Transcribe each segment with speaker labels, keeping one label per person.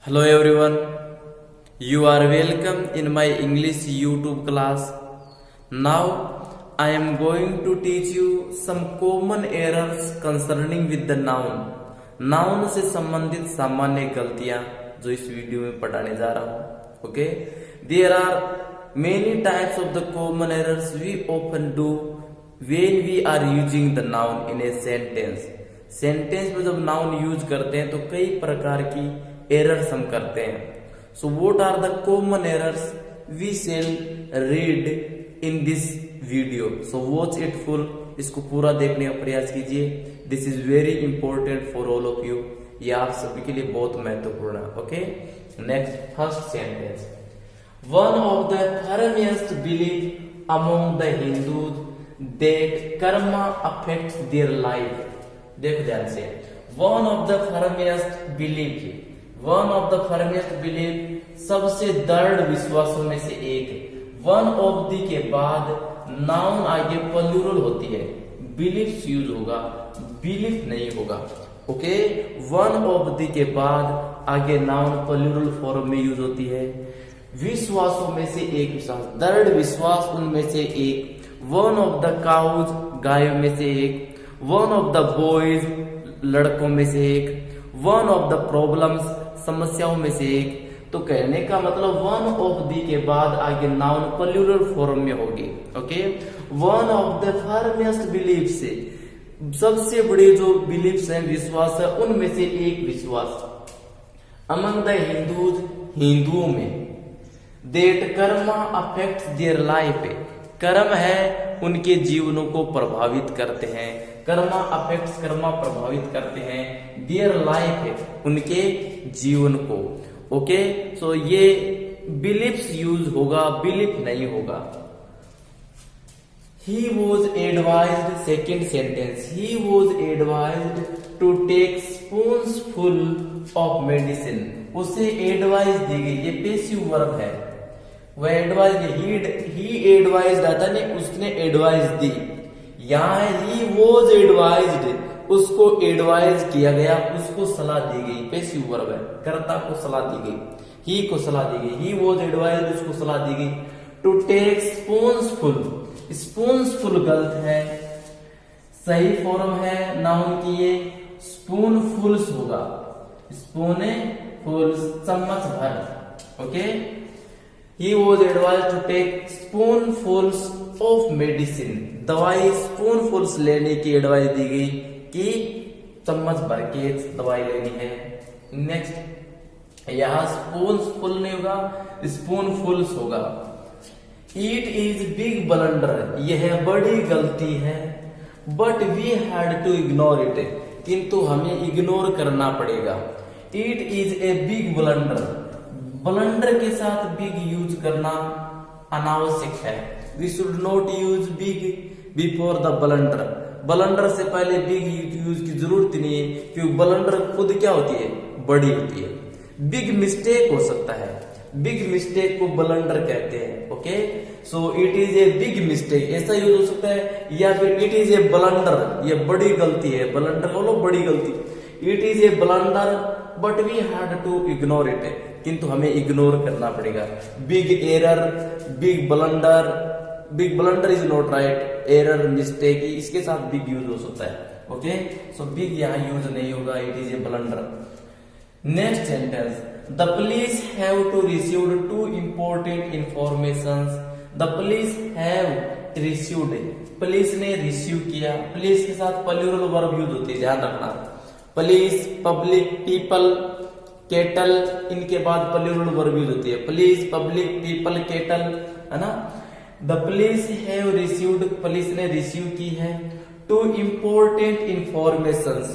Speaker 1: Hello everyone, you are welcome in my English YouTube class. Now I am going to teach you some common errors concerning with the noun. Noun से संबंधित सामान्य गलतियां जो इस video में पढ़ाने जा रहा हूं. Okay, there are many types of the common errors we often do when we are using the noun in a sentence. Sentence में जब नाउन यूज करते हैं तो कई प्रकार की एरर्स हम करते हैं. So what are the common errors we shall read in this video. So watch it full. इसको पूरा देखने का प्रयास कीजिए. This is very important for all of you. ये आप सभी के लिए बहुत महत्वपूर्ण है. Okay, next first sentence. One of the firmest belief among the Hindus that karma affects their life. देखो ध्यान से. One of the firmest belief, one of the firmest belief सबसे दृढ़ विश्वासों में से एक. वन ऑफ दी के बाद नाउन आगे प्लूरल होती है. बिलीफ यूज होगा, बिलीफ नहीं होगा. ओके, वन ऑफ दी के बाद आगे नाउन प्लूरल फॉर्म में यूज होती है. विश्वासों में से एक विश्वास, दृढ़ विश्वास उनमें से एक. वन ऑफ द काउज गायों में से एक. वन ऑफ द बॉयज लड़कों में से एक. वन ऑफ द प्रॉब्लम्स समस्याओं में से एक. तो कहने का मतलब वन ऑफ दी के बाद आगे नाउन प्लूरल फॉर्म में होगी. Okay, one of the firmest belief से सबसे बड़े जो बिलीफ्स हैं, विश्वास है, उनमें से एक विश्वास. अमंग द हिंदूज, हिंदुओं में. That karma affects their life, कर्म है उनके जीवनों को प्रभावित करते हैं. कर्मा अफेक्ट्स, कर्मा प्रभावित करते हैं. देयर लाइफ, उनके जीवन को. ओके, सो ये बिलीफ्स यूज होगा, बिलीफ नहीं होगा. He was advised, second sentence. He was advised to take spoons full of medicine. उसे एडवाइस दी गई. ये पैसिव वर्ब है. वह एडवाइस, ही एडवाइज्ड आता नहीं, उसने एडवाइस दी. यहां ही वॉज एडवाइज्ड, उसको एडवाइज किया गया, उसको सलाह दी गई. पैसिव वर्ब है, कर्ता को सलाह दी गई, ही को सलाह दी गई. ही वॉज एडवाइज्ड, उसको सलाह दी गई. To take spoons full, spoons full गलत है. सही फॉर्म है नाउन की ये स्पून फुल्स होगा. स्पून फुल्स, चम्मच भर. Okay, he was advised to take spoonfuls of medicine. दवाई स्पून फुल्स लेने की एडवाइस दी गई कि चम्मच भर के दवाई लेनी है. नेक्स्ट, यहां स्पून फुल नहीं होगा, स्पून फुल्स होगा. इट इज बिग ब्लंडर, यह बड़ी गलती है. But we had to ignore it, किंतु हमें इग्नोर करना पड़ेगा. It is a big blunder, blunder के साथ बिग यूज करना अनावश्यक है. We should not use big before the blunder. Blunder से पहले बिग यूज की जरूरत नहीं है, क्योंकि ब्लंडर खुद क्या होती है, बड़ी होती है. बिग मिस्टेक हो सकता है, बिग मिस्टेक को ब्लंडर कहते हैं. Okay, so it is a big mistake ऐसा यूज हो सकता है, या फिर इट इज ए ब्लंडर, ये बड़ी गलती है. ब्लंडर बोलो, बड़ी गलती. It is a blunder but we had to ignore it, किंतु हमें इग्नोर करना पड़ेगा. Big error, big blunder. Big blunder is not right. Error, mistake, इसके साथ बिग यूज हो सकता है. ओके, सो बिग यहां यूज नहीं होगा. It is a blunder. Next sentence. The police have to received two important informations. The police have received, police ने receive किया. पुलिस के साथ प्लूरल वर्ब यूज होती है, ध्यान रखना. पुलिस, पब्लिक, पीपल, केटल, इनके बाद प्लूरल वर्ब यूज होती है. पुलिस, पब्लिक, पीपल, केटल, है ना. The police have received, police ने रिसीव की है. टू इंपॉर्टेंट इंफॉर्मेशंस,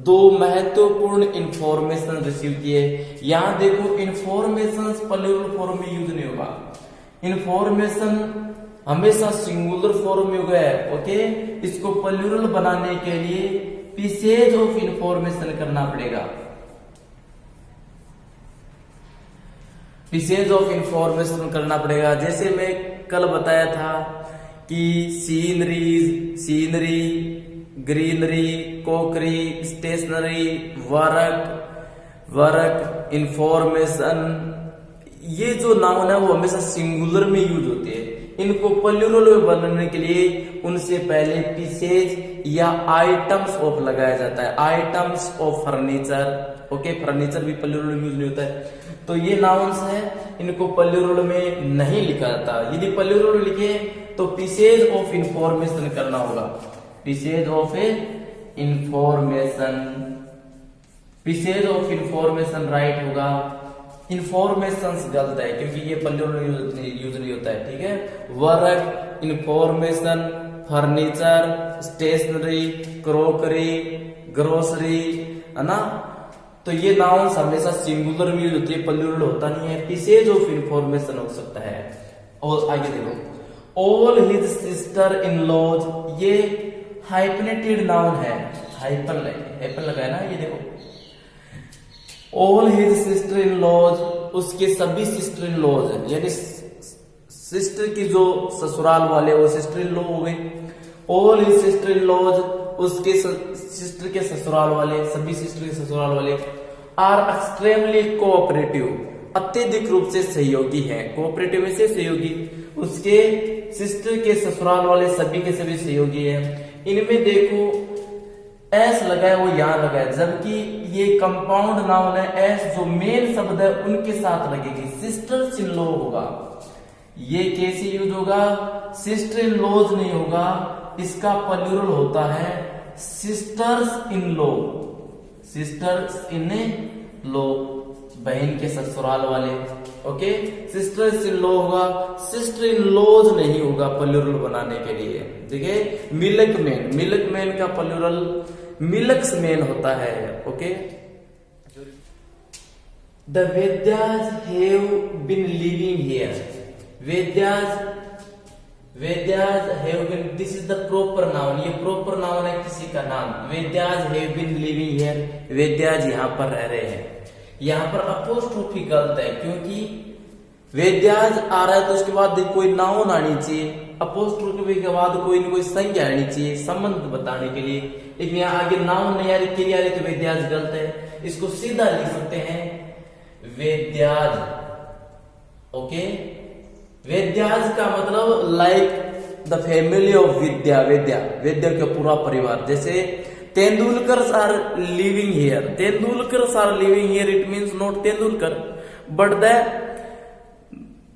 Speaker 1: दो महत्वपूर्ण इंफॉर्मेशन रिसीव किए. यहां देखो, इंफॉर्मेशन प्लूरल फॉर्म में यूज नहीं होगा. इंफॉर्मेशन हमेशा सिंगुलर फॉर्म में होगा. ओके, इसको प्लूरल बनाने के लिए पीसेज ऑफ इंफॉर्मेशन करना पड़ेगा. पीसेज ऑफ इंफॉर्मेशन करना पड़ेगा. जैसे मैं कल बताया था कि सीनरीज, सीनरी, ग्रीनरी, कोकरी, स्टेशनरी, वर्क, वर्क, इंफॉर्मेशन, ये जो नाउन है वो हमेशा सिंगुलर में यूज होते हैं। इनको प्लूरल में बनाने के लिए उनसे पहले पीसेज या आइटम्स ऑफ लगाया जाता है, items of furniture. Okay, furniture भी प्लूरल में यूज नहीं होता है। तो ये नाउन्स है, इनको प्लूरल में नहीं लिखा जाता। यदि प्लूरल में लिखे तो पीसेज ऑफ इंफॉर्मेशन करना होगा, pieces of information, pieces of information right होगा। इंफॉर्मेशन गलत है क्योंकि ये प्लूरल यूज नहीं होता है, ठीक है। Work, information, furniture, stationery, crockery, grocery, है ना। तो ये नाउन्स हमेशा सिंगुलर में यूज होती है, प्लूरल होता नहीं है। पीसेज ऑफ इंफॉर्मेशन हो सकता है। और आगे देखो, all his sister in laws, ये हाइफनेटेड नाउन है, हाइपन लगा है ना, ये देखो। All his sister in laws, उसके सभी सिस्टर इन लॉज, यानी सिस्टर की जो ससुराल वाले वो सिस्टर इन लॉ हो गए। All his sister in laws, उसके सिस्टर के ससुराल वाले, सभी सिस्टर के ससुराल वाले आर एक्सट्रीमली कोऑपरेटिव, अत्यधिक रूप से सहयोगी हैं। कोऑपरेटिव में से सहयोगी, उसके सिस्टर के ससुराल वाले सभी के सभी सहयोगी हैं। इनमें देखो एस लगा है, वो यहां लगा है, जबकि ये कंपाउंड नाउन है। एस जो मेन शब्द है उनके साथ लगेगी, सिस्टर्स इन लॉ होगा। ये कैसे यूज होगा? सिस्टर इन लॉज नहीं होगा, इसका प्लूरल होता है sisters in law, sisters in law, बहन के ससुराल वाले। ओके, सिस्टर्स इन लॉ होगा, सिस्टर इन लॉज नहीं होगा प्लूरल बनाने के लिए। देखिए, मिल्क मैन, मिल्क मैन का प्लूरल मिल्क्स मैन होता है। Okay, the Vaidyas have been living here, Vaidyas have been, this is the proper noun, ये प्रॉपर नाउन है किसी का नाम। Vaidyas have been living here, Vaidyas यहाँ पर रह रहे हैं। यहाँ पर अपोस्ट्रोफी गलत है क्योंकि वेद्याज आ रहा है तो उसके बाद कोई नाउन आनी चाहिए, अपोस्ट्रोफी के बाद कोई न कोई संज्ञा आनी चाहिए संबंध बताने के लिए। लेकिन यहाँ आगे नाउन नहीं आ रही, क्रिया आ रही, तो वेद्याज गलत है। इसको सीधा लिख सकते हैं वेद्याज। ओके, वेद्याज का मतलब like the family of Vidya, Vaidya का पूरा परिवार। जैसे Tendulkar are living here, Tendulkar are living here, it means not Tendulkar but the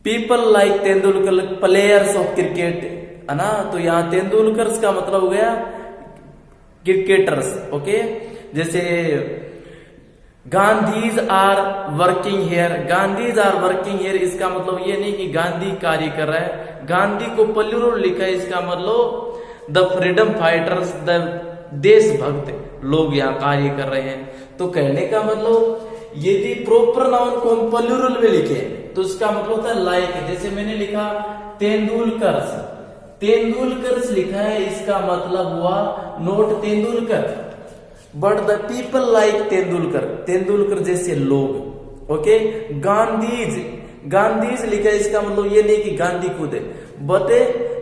Speaker 1: people like Tendulkar, players of cricket, है ना। तो यहाँ तेंदुलकर का मतलब हो गया क्रिकेटर्स। ओके, जैसे Gandhis are working here, Gandhis are working here, इसका मतलब ये नहीं कि गांधी कार्य कर रहा है, गांधी को प्लूरल लिखा है, इसका मतलब द फ्रीडम फाइटर्स, द देशभक्त लोग यहाँ कार्य कर रहे हैं। तो कहने का मतलब यदि प्रॉपर नाउन को हम प्लूरल में लिखे तो इसका मतलब होता है लाइक। जैसे मैंने लिखा तेंदुलकर्स, तेंदुलकर्स लिखा है, इसका मतलब हुआ not Tendulkar but the people like Tendulkar, Tendulkar जैसे लोग। ओके, गांधीज, गांधीज लिखा है, इसका मतलब ये नहीं कि गांधी खुद है but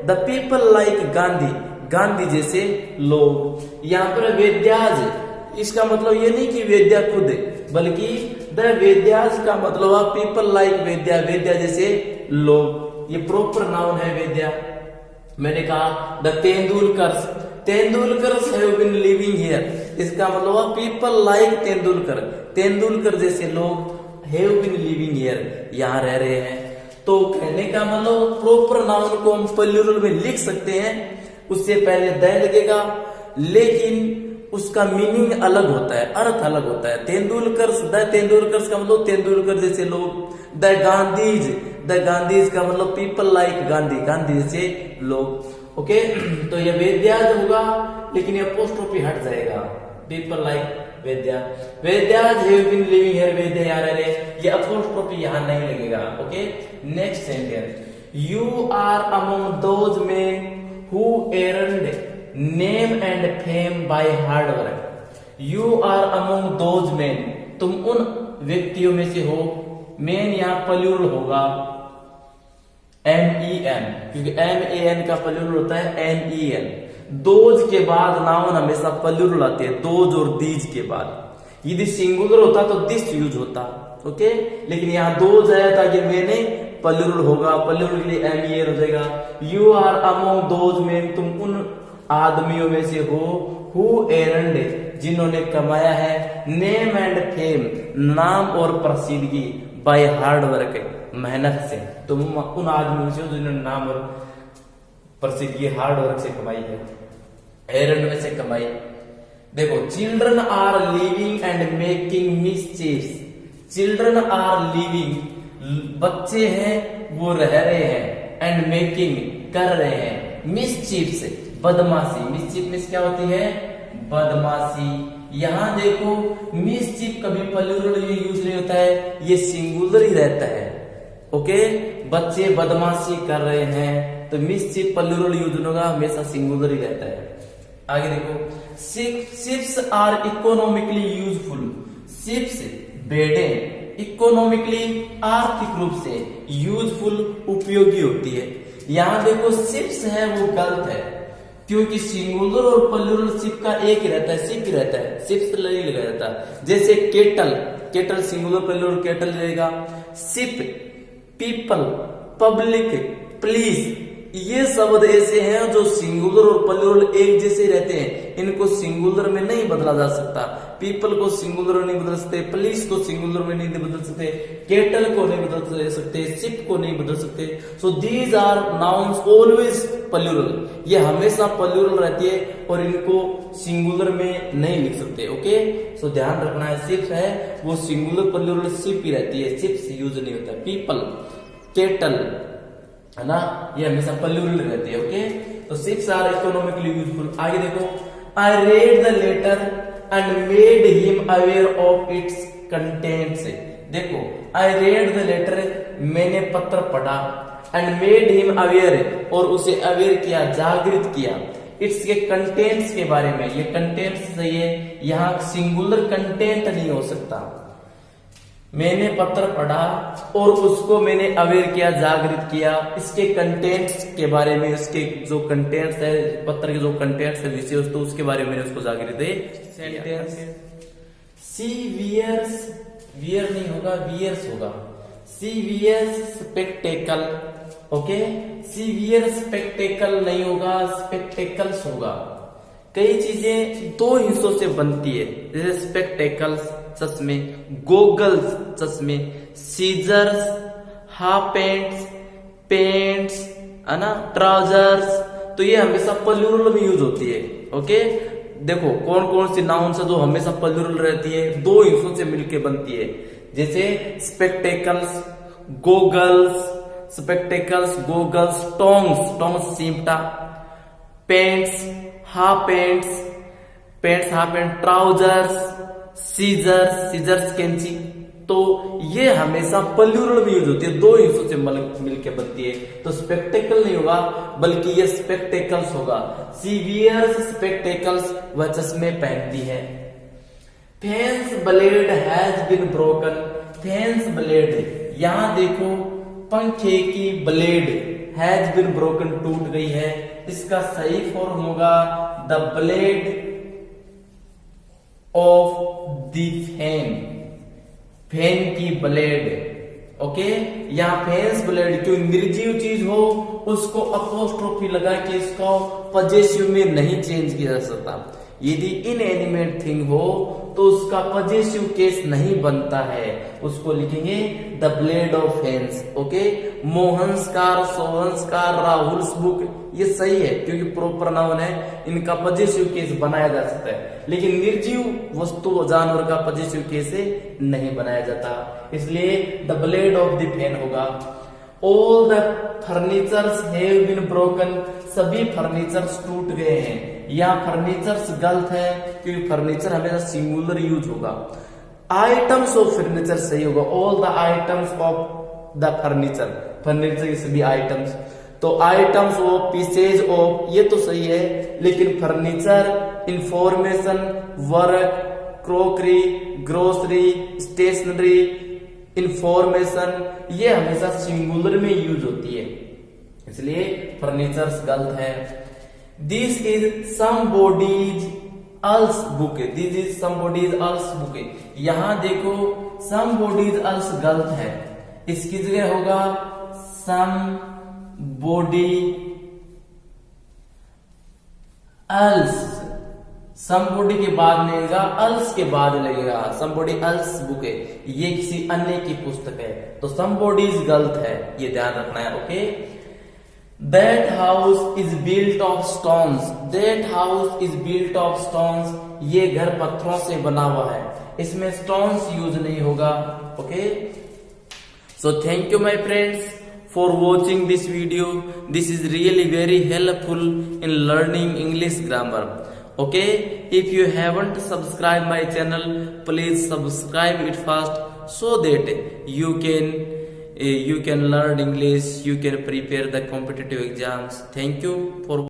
Speaker 1: the people like Gandhi, Gandhi जैसे लोग। यहाँ पर वेद्याज, इसका मतलब ये नहीं कि वेद्या खुद है बल्कि द वेद्याज का मतलब पीपल लाइक वेद्या, वेद्या जैसे लोग। ये प्रॉपर नाउन है वेद्या। मैंने कहा the Tendulkars, Tendulkars have been living here, इसका मतलब पीपल लाइक तेंदुलकर, तेंदुलकर जैसे लोग हैव बीन लिविंग हियर, यहाँ रह रहे हैं। तो कहने का मतलब प्रॉपर नाउन को हम प्लूरल में लिख सकते हैं, उससे पहले द लगेगा, लेकिन उसका मीनिंग अलग होता है, अर्थ अलग होता है। तेंदुलकर्स, द तेंदुलकर्स का मतलब तेंदुलकर जैसे लोग। द गांधीज, द गांधीज का मतलब पीपल लाइक गांधी, गांधी जैसे लोग। ओके, तो ये वेद्याज होगा लेकिन ये अपोस्ट्रोफी हट जाएगा, people like Vaidya, Vaidyas have been living here, Vaidya यहाँ रह रहे, ये अपोस्ट्रोफी यहाँ नहीं लगेगा। Okay, next sentence, you are among those men who earned name and fame by hard work, you are among those man, तुम उन व्यक्तियों में से हो। मैन यहाँ प्लूरल होगा MEN, क्योंकि MAN का प्लूरल होता है NEN। दोज के बाद नाउन हमेशा प्लूरल आते हैं, दोज और दीज के बाद। यदि सिंगुलर होता तो दिस यूज होता। ओके, लेकिन यहाँ दोज है ताकि मैंने प्लूरल होगा, प्लूरल के लिए MER हो जाएगा। You are among those men, तुम उन आदमियों में से हो हु एर्नड, जिन्होंने कमाया है, नेम एंड फेम, नाम और प्रसिद्धि, बाय हार्ड वर्क, मेहनत से। तुम उन आदमियों में से हो जिन्होंने नाम और प्रसिद्धि हार्ड वर्क से कमाई है, एर्नड में से कमाई। देखो, children are living and making mischiefs, children are living, बच्चे हैं वो रह रहे हैं, एंड मेकिंग कर रहे हैं, मिसचीफ्स बदमाशी, मिसचीफ में क्या होती है, बदमाशी। यहां देखो मिसचीफ कभी प्लूरल यूज नहीं होता है, ये सिंगुलर ही रहता है। ओके, बच्चे बदमाशी कर रहे हैं तो मिसचीफ प्लूरल यूज होगा, हमेशा सिंगुलर ही रहता है। आगे देखो, ships are economically useful, ships बेड़े इकोनॉमिकली आर्थिक रूप से यूजफुल उपयोगी होती है। यहां देखो शिप्स है वो गलत है, क्योंकि सिंगुलर और प्लूरल शिप का एक ही रहता है, शिप ही रहता है, शिप्स नहीं लगा रहता। जैसे cattle, cattle singular plural cattle रहेगा। शिप, पीपल, पब्लिक, पुलिस, ये शब्द ऐसे हैं जो सिंगुलर और प्लूरल एक जैसे रहते हैं, इनको सिंगुलर में नहीं बदला जा सकता। पीपल को सिंगुलर में नहीं बदल सकते, पुलिस को सिंगुलर में नहीं बदल सकते, केटल को नहीं बदल सकते, शिप को नहीं बदल सकते। So these are nouns always plural, ये हमेशा प्लूरल रहती है और इनको सिंगुलर में नहीं लिख सकते। ओके, सो ध्यान रखना है, शिप है वो सिंगुलर प्लूरल शिप ही रहती है, शिप्स यूज नहीं होता। पीपल, केटल है ना, ये हमेशा प्लूरल रहती है। ओके, तो शिप्स आर इकोनॉमिकली यूजफुल। आगे देखो, I read the letter and made him aware of its contents. देखो, आई रेड द लेटर, मैंने पत्र पढ़ा, एंड मेड हिम अवेयर, और उसे अवेयर किया, जागृत किया, इट्स के कंटेंट्स के बारे में। ये कंटेंट्स सही है, यहाँ सिंगुलर कंटेंट नहीं हो सकता। मैंने पत्र पढ़ा और उसको मैंने अवेयर किया, जागृत किया, इसके कंटेंट्स के बारे में, इसके जो कंटेंट्स है, पत्र के जो कंटेंट्स है, विषय वस्तु, उसके बारे में उसको जागृत है। सेंटेंस, सी वियर्स, वियर नहीं होगा, वियर्स होगा। सी वियर्स स्पेक्टेकल, ओके, सी वियर स्पेक्टेकल नहीं होगा, स्पेक्टेकल्स होगा। कई चीजें दो हिस्सों से बनती है, जैसे स्पेक्टेकल्स चश्मे, गोगल्स चश्मे, सीजर्स हाफ पैंट्स, पेंट्स है ना, ट्राउजर्स, तो ये हमेशा प्लूरल में यूज होती है। ओके, देखो कौन कौन सी नाउन है जो हमेशा प्लूरल रहती है, दो हिस्सों से मिलकर बनती है, जैसे spectacles, goggles, spectacles, goggles, tongs, tongs सिमटा, pants, half pants, pants half pant, trousers, scissors, scissors कैंची। तो ये हमेशा प्लूरल में यूज होती है, दो हिस्सों से मिलकर बनती है, तो स्पेक्टेकल नहीं होगा बल्कि ये स्पेक्टेकल्स होगा। सी वियर्स स्पेक्टेकल्स, वह चश्मे पहनती है। Fan's blade has been broken, fan's blade, यहां देखो पंखे की ब्लेड हैज बीन ब्रोकन, टूट गई है, इसका सही फॉर्म होगा the blade of the fan, fan की ब्लेड। ओके, यहाँ फेंस ब्लेड क्यों निर्जीव चीज हो उसको अपोस्ट्रोफी लगा के इसको पजेसिव में नहीं चेंज किया जा सकता। यदि इनएनिमेट थिंग हो तो उसका पजेसिव केस नहीं बनता है, उसको लिखेंगे the blade of fence. Okay, Mohan's car, Sohan's car, Rahul's book, ये सही है क्योंकि प्रॉपर नाउन है, इनका पजेसिव केस बनाया जा सकता है, लेकिन निर्जीव वस्तु जानवर का पजेसिव केस नहीं बनाया जाता, इसलिए the blade of the fan होगा। All the furnitures have been broken, सभी फर्नीचर्स टूट गए हैं। यहाँ फर्नीचर्स गलत है क्योंकि फर्नीचर हमेशा सिंगुलर यूज होगा। आइटम्स ऑफ फर्नीचर सही होगा, all the items of the furniture, furniture के सभी आइटम्स, तो आइटम्स ऑफ, पीसेज ऑफ, ये तो सही है, लेकिन furniture, information, work, crockery, grocery, stationery, information, ये हमेशा सिंगुलर में यूज होती है, इसलिए फर्नीचर्स गलत है। This is somebody's else book, this is somebody's else book, यहां देखो somebody else गलत है, इसकी जगह होगा somebody else। somebody के बाद नहीं लगेगा, else के बाद लगेगा। somebody else बुक है, ये किसी अन्य की पुस्तक है, तो somebody गलत है, ये ध्यान रखना है। Okay, That house is built of stones। That house is built of stones। ये घर पत्थरों से बना हुआ है, इसमें stones यूज नहीं होगा। Okay, so thank you my friends for watching this video। This is really very helpful in learning English grammar। Okay, if you haven't subscribed my channel, please subscribe it first so that you can learn English, you can prepare the competitive exams। Thank you for